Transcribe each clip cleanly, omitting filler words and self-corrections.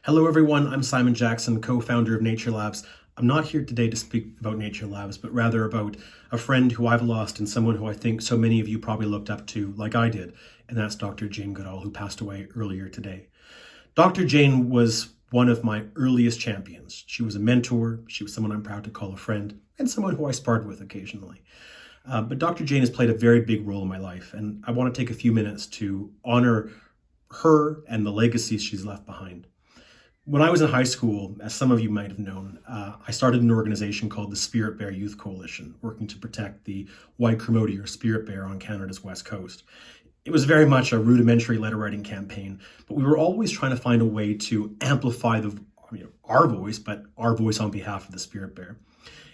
Hello everyone, I'm Simon Jackson, co-founder of Nature Labs. I'm not here today to speak about Nature Labs, but rather about a friend who I've lost and someone who I think so many of you probably looked up to like I did, and that's Dr. Jane Goodall, who passed away earlier today. Dr. Jane was one of my earliest champions. She was a mentor, she was someone I'm proud to call a friend, and someone who I sparred with occasionally. But Dr. Jane has played a very big role in my life, and I want to take a few minutes to honor her and the legacy she's left behind. When I was in high school, as some of you might have known, I started an organization called the Spirit Bear Youth Coalition, working to protect the white kermode or spirit bear on Canada's west coast. It was very much a rudimentary letter writing campaign, but we were always trying to find a way to amplify our voice, but our voice on behalf of the spirit bear.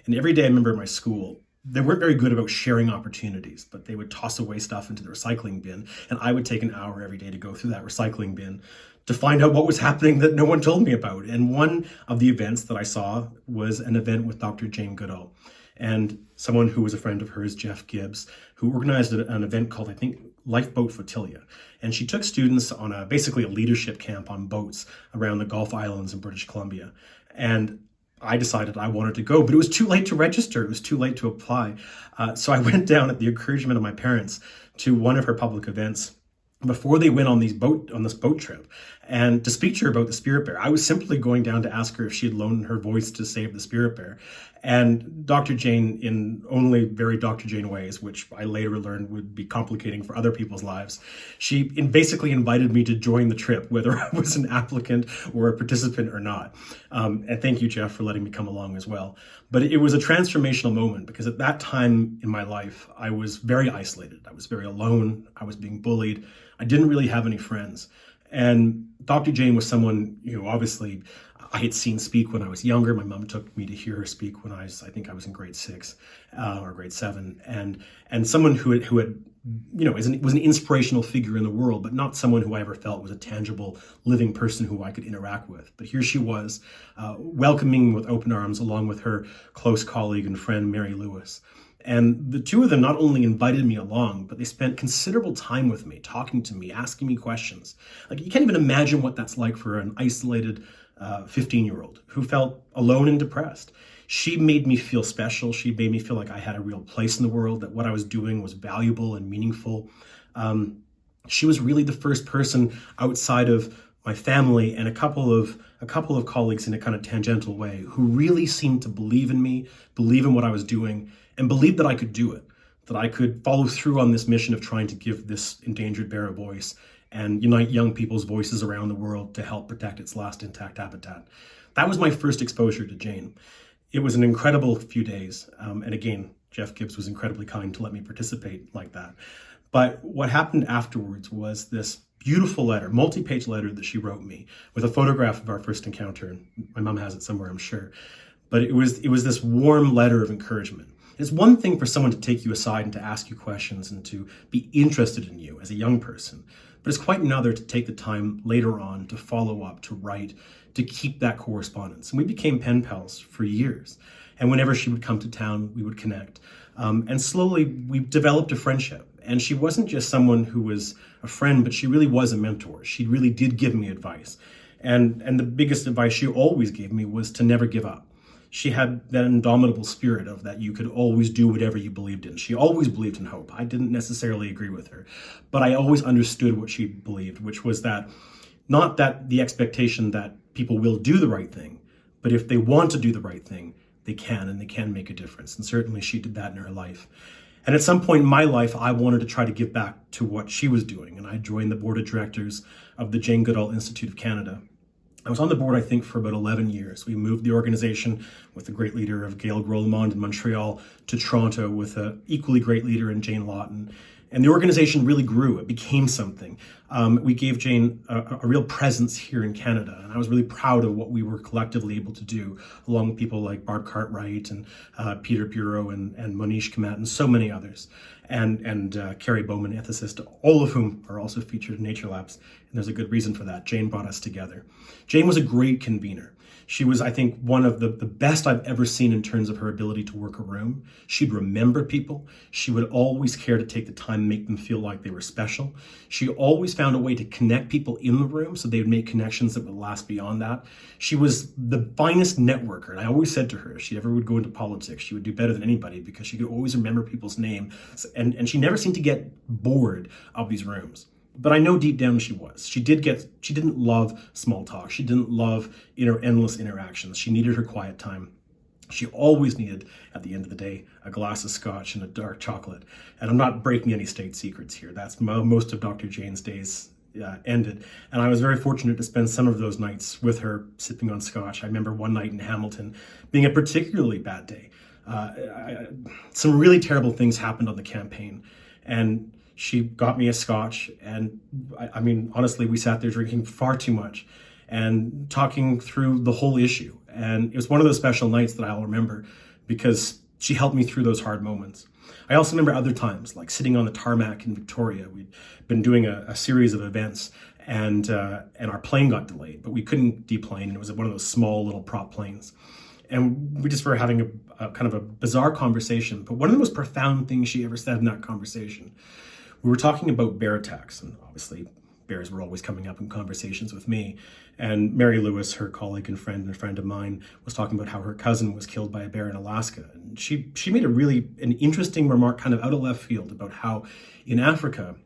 And every day I remember at my school, they weren't very good about sharing opportunities, but they would toss away stuff into the recycling bin, and I would take an hour every day to go through that recycling bin to find out what was happening that no one told me about. And one of the events that I saw was an event with Dr. Jane Goodall and someone who was a friend of hers, Jeff Gibbs, who organized an event called, I think, Lifeboat Flotilla. And she took students on basically a leadership camp on boats around the Gulf Islands in British Columbia. And I decided I wanted to go, but it was too late to register. It was too late to apply. So I went down at the encouragement of my parents to one of her public events before they went on this boat trip, and to speak to her about the spirit bear. I was simply going down to ask her if she had loaned her voice to save the spirit bear. And Dr. Jane, in only very Dr. Jane ways, which I later learned would be complicating for other people's lives, she basically invited me to join the trip, whether I was an applicant or a participant or not. And thank you, Jeff, for letting me come along as well. But it was a transformational moment because at that time in my life, I was very isolated. I was very alone. I was being bullied. I didn't really have any friends. And Dr. Jane was someone, obviously I had seen speak when I was younger. My mom took me to hear her speak when I think I was in grade 6 or grade 7. And someone who had was an inspirational figure in the world, but not someone who I ever felt was a tangible living person who I could interact with. But here she was, welcoming with open arms along with her close colleague and friend, Mary Lewis. And the two of them not only invited me along, but they spent considerable time with me, talking to me, asking me questions. Like, you can't even imagine what that's like for an isolated 15-year-old who felt alone and depressed. She made me feel special. She made me feel like I had a real place in the world, that what I was doing was valuable and meaningful. She was really the first person outside of my family and a couple of colleagues in a kind of tangential way who really seemed to believe in me, believe in what I was doing, and believe that I could do it, that I could follow through on this mission of trying to give this endangered bear a voice and unite young people's voices around the world to help protect its last intact habitat. That was my first exposure to Jane. It was an incredible few days. And again, Jeff Gibbs was incredibly kind to let me participate like that. But what happened afterwards was this beautiful letter, multi-page letter that she wrote me with a photograph of our first encounter. And my mom has it somewhere, I'm sure. But it was this warm letter of encouragement. It's one thing for someone to take you aside and to ask you questions and to be interested in you as a young person, but it's quite another to take the time later on to follow up, to write, to keep that correspondence. And we became pen pals for years. And whenever she would come to town, we would connect. And slowly we developed a friendship. And she wasn't just someone who was a friend, but she really was a mentor. She really did give me advice. And the biggest advice she always gave me was to never give up. She had that indomitable spirit of that you could always do whatever you believed in. She always believed in hope. I didn't necessarily agree with her, but I always understood what she believed, which was that not that the expectation that people will do the right thing, but if they want to do the right thing, they can, and they can make a difference. And certainly she did that in her life. And at some point in my life, I wanted to try to give back to what she was doing. And I joined the board of directors of the Jane Goodall Institute of Canada. I was on the board, I think, for about 11 years. We moved the organization with the great leader of Gail Grolemond in Montreal to Toronto with an equally great leader in Jane Lawton. And the organization really grew. It became something. We gave Jane a real presence here in Canada. And I was really proud of what we were collectively able to do, along with people like Barb Cartwright and Peter Bureau and Monish Kamat and so many others. And Carrie Bowman, ethicist, all of whom are also featured in Nature Labs. And there's a good reason for that. Jane brought us together. Jane was a great convener. She was, I think, one of the best I've ever seen in terms of her ability to work a room. She'd remember people. She would always care to take the time and make them feel like they were special. She always found a way to connect people in the room so they would make connections that would last beyond that. She was the finest networker. And I always said to her, if she ever would go into politics, she would do better than anybody because she could always remember people's names. And she never seemed to get bored of these rooms. But I know deep down she was. She didn't love small talk. She didn't love endless interactions. She needed her quiet time. She always needed, at the end of the day, a glass of scotch and a dark chocolate. And I'm not breaking any state secrets here. That's most of Dr. Jane's days ended. And I was very fortunate to spend some of those nights with her sipping on scotch. I remember one night in Hamilton being a particularly bad day. Some really terrible things happened on the campaign. And she got me a scotch, and I mean, honestly, we sat there drinking far too much and talking through the whole issue. And it was one of those special nights that I'll remember because she helped me through those hard moments. I also remember other times, like sitting on the tarmac in Victoria. We'd been doing a series of events, and our plane got delayed, but we couldn't deplane, and it was one of those small little prop planes. And we just were having a kind of a bizarre conversation. But one of the most profound things she ever said in that conversation, we were talking about bear attacks, and obviously bears were always coming up in conversations with me. And Mary Lewis, her colleague and a friend of mine, was talking about how her cousin was killed by a bear in Alaska. And she made an interesting remark kind of out of left field about how in Africa,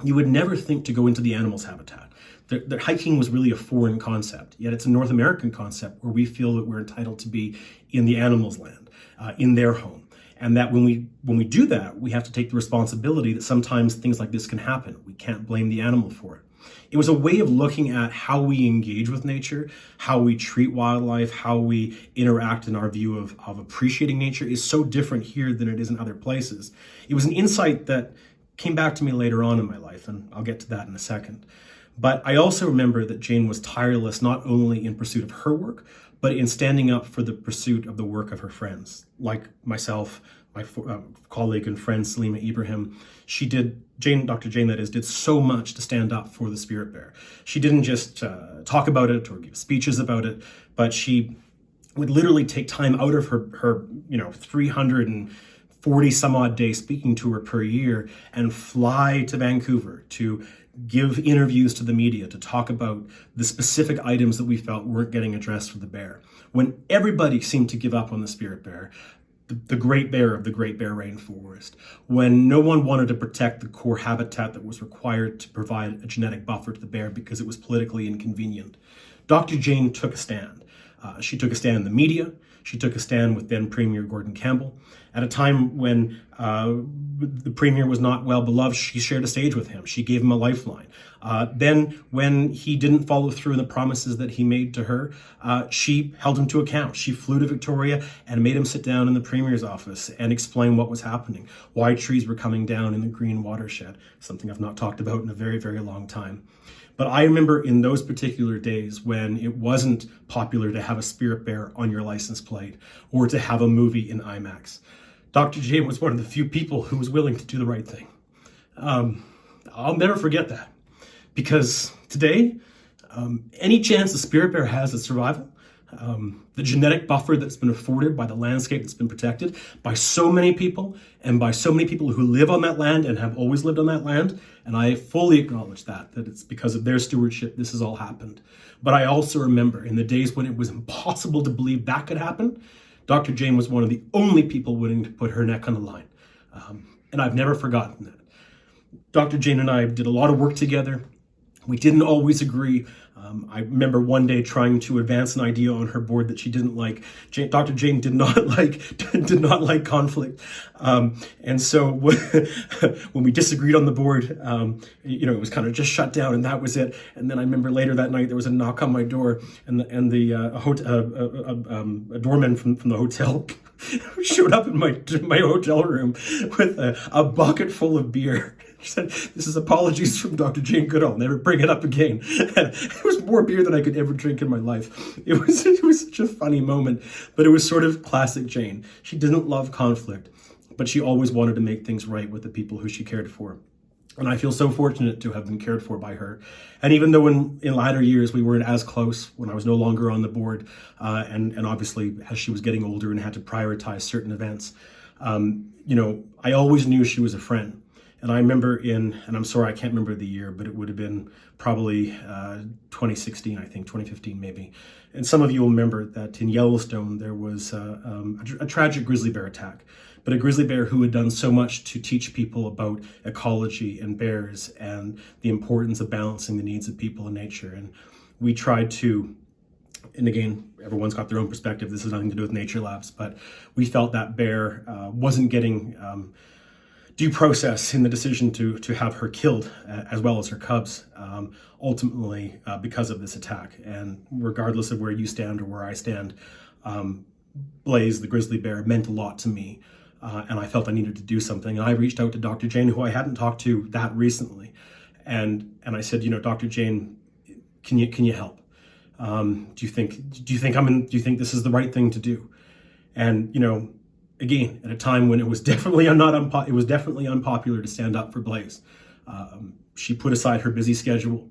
you would never think to go into the animal's habitat. That hiking was really a foreign concept, yet it's a North American concept where we feel that we're entitled to be in the animal's land, in their home. And that when we do that, we have to take the responsibility that sometimes things like this can happen. We can't blame the animal for it. It was a way of looking at how we engage with nature, how we treat wildlife, how we interact in our view of appreciating nature is so different here than it is in other places. It was an insight that came back to me later on in my life, and I'll get to that in a second. But I also remember that Jane was tireless not only in pursuit of her work, but in standing up for the pursuit of the work of her friends, like myself, my colleague and friend Salima Ibrahim. Dr. Jane that is, did so much to stand up for the spirit bear. She didn't just talk about it or give speeches about it, but she would literally take time out of her 340 some odd day speaking tour per year and fly to Vancouver to give interviews to the media to talk about the specific items that we felt weren't getting addressed for the bear. When everybody seemed to give up on the spirit bear, the great bear of the Great Bear Rainforest, when no one wanted to protect the core habitat that was required to provide a genetic buffer to the bear because it was politically inconvenient, Dr. Jane took a stand. She took a stand in the media. She took a stand with then Premier Gordon Campbell. At a time when the Premier was not well beloved, she shared a stage with him. She gave him a lifeline. Then when he didn't follow through on the promises that he made to her, she held him to account. She flew to Victoria and made him sit down in the Premier's office and explain what was happening, why trees were coming down in the green watershed, something I've not talked about in a very, very long time. But I remember in those particular days when it wasn't popular to have a spirit bear on your license plate or to have a movie in IMAX, Dr. Jane was one of the few people who was willing to do the right thing. I'll never forget that, because today, any chance the spirit bear has at survival, the genetic buffer that's been afforded by the landscape that's been protected by so many people and by so many people who live on that land and have always lived on that land, and I fully acknowledge that it's because of their stewardship this has all happened. But I also remember in the days when it was impossible to believe that could happen, Dr. Jane was one of the only people willing to put her neck on the line. And I've never forgotten that. Dr. Jane and I did a lot of work together. We didn't always agree. I remember one day trying to advance an idea on her board that she didn't like. Dr. Jane did not like conflict, and so when we disagreed on the board, it was kind of just shut down, and that was it. And then I remember later that night there was a knock on my door, and a doorman from the hotel showed up in my hotel room with a bucket full of beer. She said, "This is apologies from Dr. Jane Goodall. Never bring it up again." It was more beer than I could ever drink in my life. It was such a funny moment, but it was sort of classic Jane. She didn't love conflict, but she always wanted to make things right with the people who she cared for. And I feel so fortunate to have been cared for by her. And even though in latter years we weren't as close, when I was no longer on the board, and obviously as she was getting older and had to prioritize certain events, I always knew she was a friend. And I remember and I'm sorry, I can't remember the year, but it would have been probably 2016, I think, 2015 maybe. And some of you will remember that in Yellowstone, there was a tragic grizzly bear attack. But a grizzly bear who had done so much to teach people about ecology and bears and the importance of balancing the needs of people and nature. And we tried to, and again, everyone's got their own perspective. This has nothing to do with Nature Labs, but we felt that bear wasn't getting due process in the decision to have her killed, as well as her cubs, ultimately because of this attack. And regardless of where you stand or where I stand, Blaze, the grizzly bear, meant a lot to me. And I felt I needed to do something. And I reached out to Dr. Jane, who I hadn't talked to that recently. And I said, Dr. Jane, can you help? Do you think this is the right thing to do? And, again, at a time when it was definitely unpopular to stand up for Blaze. She put aside her busy schedule.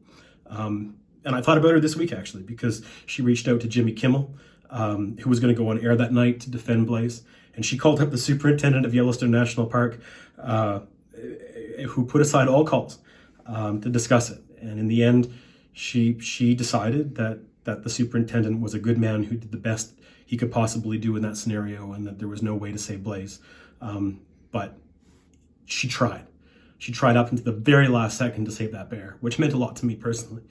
And I thought about her this week, actually, because she reached out to Jimmy Kimmel, who was going to go on air that night to defend Blaze. And she called up the superintendent of Yellowstone National Park, who put aside all calls to discuss it. And in the end, she decided that the superintendent was a good man who did the best he could possibly do in that scenario, and that there was no way to save Blaze. But she tried. She tried up into the very last second to save that bear, which meant a lot to me personally.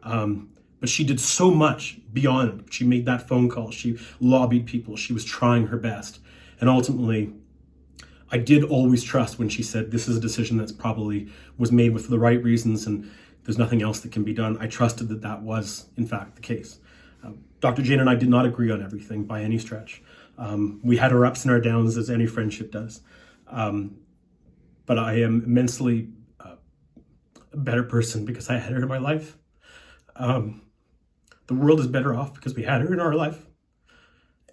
But she did so much beyond it. She made that phone call. She lobbied people. She was trying her best. And ultimately, I did always trust when she said, this is a decision that's probably was made with the right reasons and there's nothing else that can be done. I trusted that was, in fact, the case. Dr. Jane and I did not agree on everything by any stretch. We had our ups and our downs, as any friendship does. But I am immensely a better person because I had her in my life. The world is better off because we had her in our life.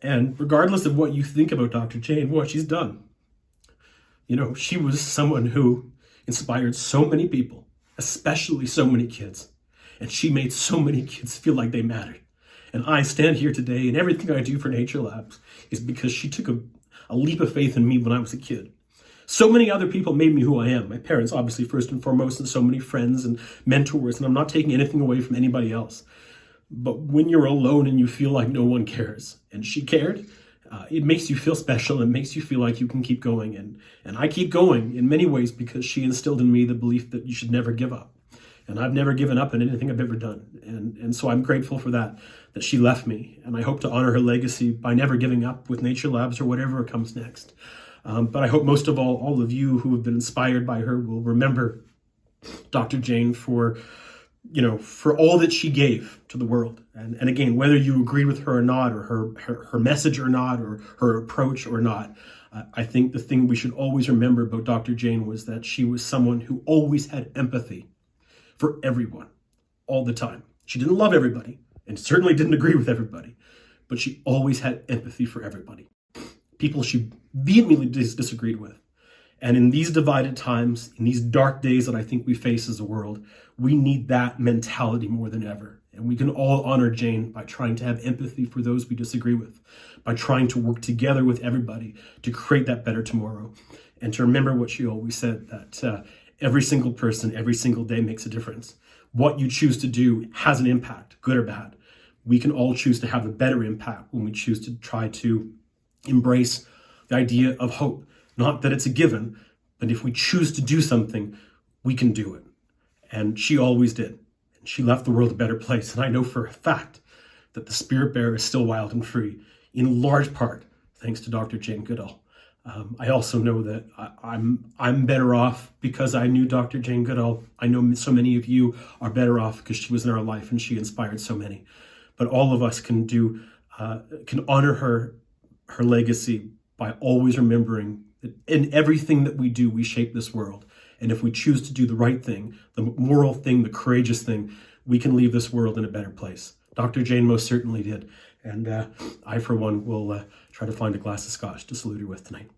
And regardless of what you think about Dr. Jane, what she's done, she was someone who inspired so many people, especially so many kids. And she made so many kids feel like they mattered. And I stand here today, and everything I do for Nature Labs is because she took a leap of faith in me when I was a kid. So many other people made me who I am. My parents, obviously, first and foremost, and so many friends and mentors, and I'm not taking anything away from anybody else. But when you're alone and you feel like no one cares, and she cared, it makes you feel special and makes you feel like you can keep going. And I keep going in many ways because she instilled in me the belief that you should never give up. And I've never given up in anything I've ever done. And so I'm grateful for that she left me. And I hope to honor her legacy by never giving up with Nature Labs or whatever comes next. But I hope most of all of you who have been inspired by her will remember Dr. Jane for all that she gave to the world. And again, whether you agreed with her or not, or her message or not, or her approach or not, I think the thing we should always remember about Dr. Jane was that she was someone who always had empathy for everyone, all the time. She didn't love everybody, and certainly didn't agree with everybody, but she always had empathy for everybody. People she vehemently disagreed with. And in these divided times, in these dark days that I think we face as a world, we need that mentality more than ever. And we can all honor Jane by trying to have empathy for those we disagree with, by trying to work together with everybody to create that better tomorrow. And to remember what she always said, that every single person, every single day makes a difference. What you choose to do has an impact, good or bad. We can all choose to have a better impact when we choose to try to embrace the idea of hope. Not that it's a given, but if we choose to do something, we can do it. And she always did. And she left the world a better place. And I know for a fact that the spirit bear is still wild and free, in large part thanks to Dr. Jane Goodall. I also know that I'm better off because I knew Dr. Jane Goodall. I know so many of you are better off because she was in our life and she inspired so many. But all of us can honor her legacy by always remembering that in everything that we do, we shape this world. And if we choose to do the right thing, the moral thing, the courageous thing, we can leave this world in a better place. Dr. Jane most certainly did. And I, for one, will try to find a glass of scotch to salute her with tonight.